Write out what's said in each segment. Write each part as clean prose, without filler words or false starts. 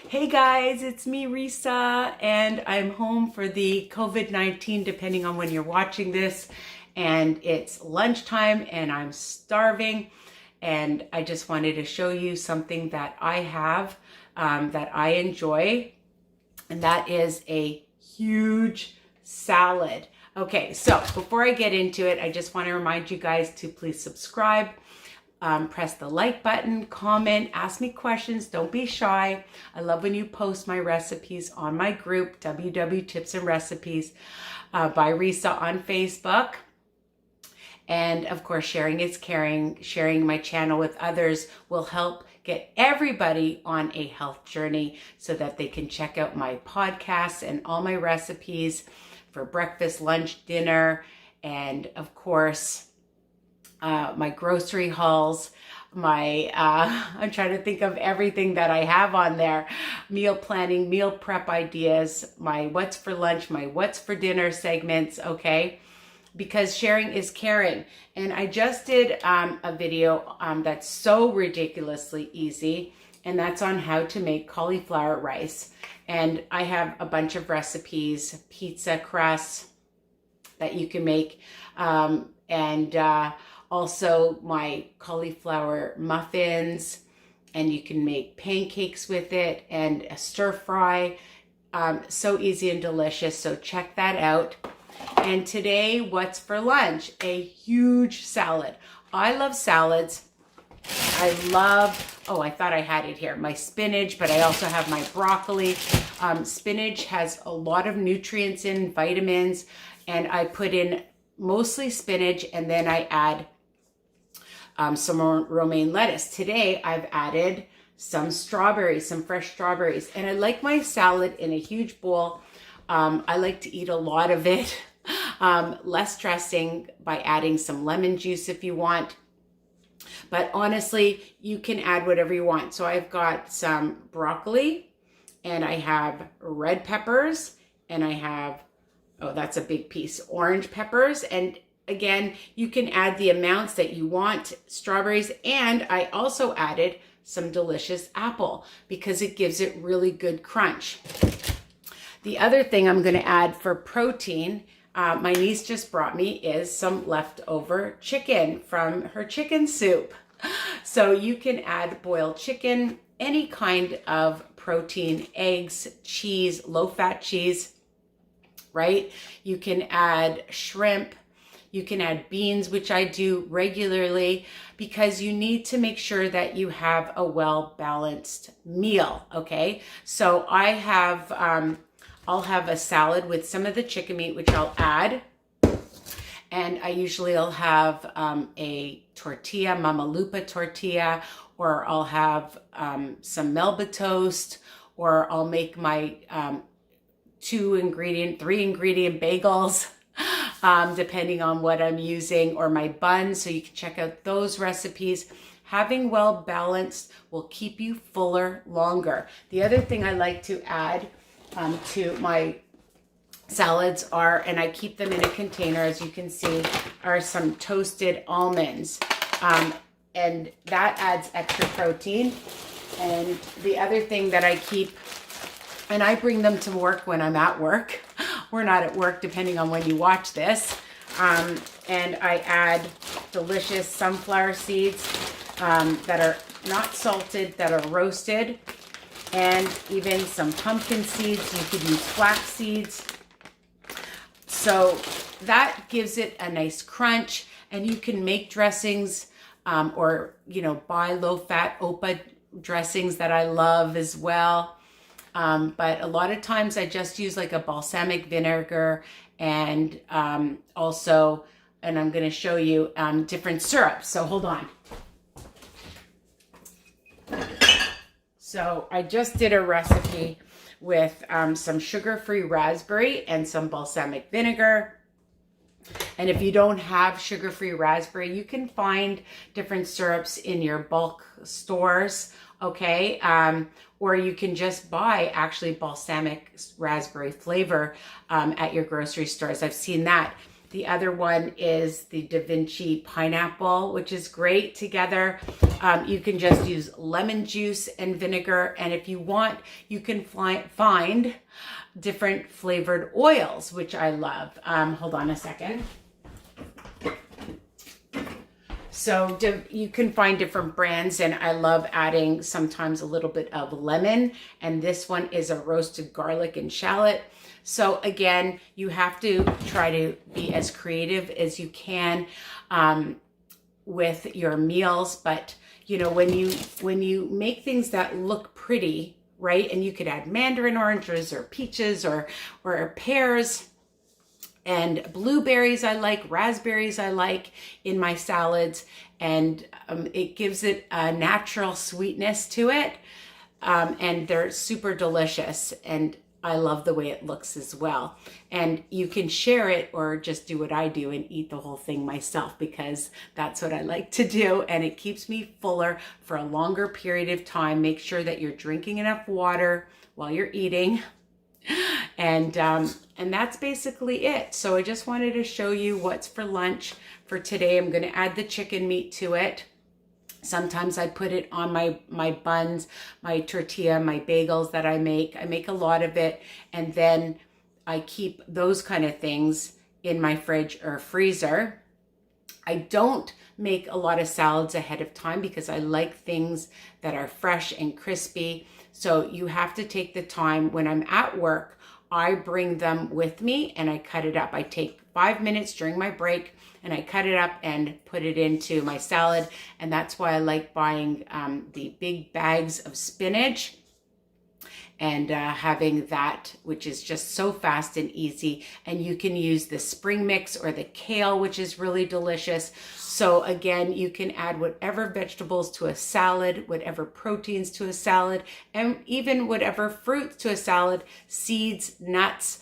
Hey guys, it's me Risa, and I'm home for the COVID-19 depending on when you're watching this, and it's lunchtime and I'm starving, and I just wanted to show you something that I have that I enjoy, and that is a huge salad. Okay, so before I get into it, I just want to remind you guys to please subscribe. Press the like button, comment, ask me questions. Don't be shy. I love when you post my recipes on my group, WW Tips and Recipes by Risa on Facebook. And of course, sharing is caring. Sharing my channel with others will help get everybody on a health journey so that they can check out my podcasts and all my recipes for breakfast, lunch, dinner, and of course, my grocery hauls, I'm trying to think of everything that I have on there. Meal planning, meal prep ideas, my what's for lunch, my what's for dinner segments, okay? Because sharing is caring. And I just did a video that's so ridiculously easy, and that's on how to make cauliflower rice. And I have a bunch of recipes, pizza crusts that you can make, also my cauliflower muffins, and you can make pancakes with it and a stir fry. So easy and delicious, so check that out. And today, what's for lunch? A huge salad. I love salads. I love, oh, I thought I had it here, my spinach, but I also have my broccoli. Spinach has a lot of nutrients in, vitamins, and I put in mostly spinach, and then I add some romaine lettuce. Today, I've added some strawberries, some fresh strawberries, and I like my salad in a huge bowl. I like to eat a lot of it. Less dressing by adding some lemon juice if you want. But honestly, you can add whatever you want. So I've got some broccoli, and I have red peppers, and I have, oh, that's a big piece, orange peppers. And again, you can add the amounts that you want, strawberries, and I also added some delicious apple because it gives it really good crunch. The other thing I'm going to add for protein, my niece just brought me, is some leftover chicken from her chicken soup. So you can add boiled chicken, any kind of protein, eggs, cheese, low-fat cheese, right? You can add shrimp. You can add beans, which I do regularly, because you need to make sure that you have a well-balanced meal, okay? So I have, I'll have a salad with some of the chicken meat, which I'll add. And I usually will have a tortilla, Mama Lupa tortilla, or I'll have some Melba toast, or I'll make my 3-ingredient bagels, depending on what I'm using, or my buns. So you can check out those recipes. Having well balanced will keep you fuller longer. The other thing I like to add to my salads are, and I keep them in a container, as you can see, are some toasted almonds. And that adds extra protein. And the other thing that I keep, and I bring them to work when I'm at work. We're not at work, depending on when you watch this. And I add delicious sunflower seeds that are not salted, that are roasted, and even some pumpkin seeds. You could use flax seeds. So that gives it a nice crunch, and you can make dressings or, you know, buy low-fat OPA dressings that I love as well. But a lot of times I just use like a balsamic vinegar, and also, and I'm going to show you different syrups. So hold on. So I just did a recipe with some sugar-free raspberry and some balsamic vinegar. And if you don't have sugar-free raspberry, you can find different syrups in your bulk stores, okay? Or you can just buy actually balsamic raspberry flavor at your grocery stores. I've seen that. The other one is the Da Vinci pineapple, which is great together. You can just use lemon juice and vinegar. And if you want, you can find different flavored oils, which I love. Hold on a second. So you can find different brands, and I love adding sometimes a little bit of lemon. And this one is a roasted garlic and shallot. So again, you have to try to be as creative as you can with your meals. But you know, when you make things that look pretty, right? And you could add mandarin oranges or peaches or pears. And blueberries I like, raspberries I like in my salads, and it gives it a natural sweetness to it, and they're super delicious, and I love the way it looks as well. And you can share it or just do what I do and eat the whole thing myself, because that's what I like to do, and it keeps me fuller for a longer period of time. Make sure that you're drinking enough water while you're eating. And that's basically it. So I just wanted to show you what's for lunch for today. I'm going to add the chicken meat to it. Sometimes I put it on my buns, my tortilla, my bagels that I make. I make a lot of it, and then I keep those kind of things in my fridge or freezer. I don't make a lot of salads ahead of time because I like things that are fresh and crispy. So you have to take the time. When I'm at work, I bring them with me and I cut it up. I take 5 minutes during my break and I cut it up and put it into my salad. And that's why I like buying the big bags of spinach and having that, which is just so fast and easy. And you can use the spring mix or the kale, which is really delicious. So again, you can add whatever vegetables to a salad, whatever proteins to a salad, and even whatever fruits to a salad, seeds, nuts.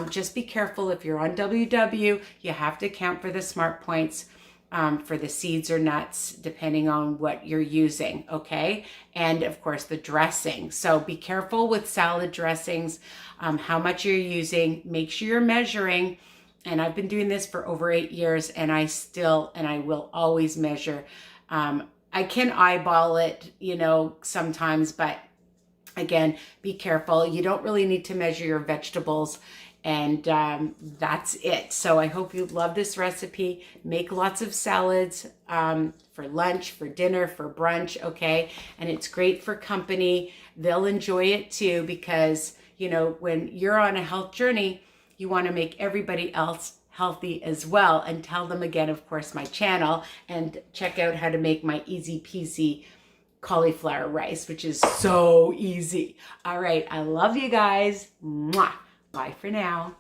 Just be careful if you're on WW, you have to account for the smart points for the seeds or nuts, depending on what you're using, okay? And of course the dressing. So be careful with salad dressings, how much you're using, make sure you're measuring. And I've been doing this for over 8 years, and I will always measure. I can eyeball it, you know, sometimes, but again, be careful. You don't really need to measure your vegetables, and that's it. So I hope you love this recipe. Make lots of salads for lunch, for dinner, for brunch, okay? And it's great for company. They'll enjoy it too, because, you know, when you're on a health journey, you want to make everybody else healthy as well. And tell them again, of course, my channel, and check out how to make my easy peasy cauliflower rice, which is so easy. All right. I love you guys. Mwah. Bye for now.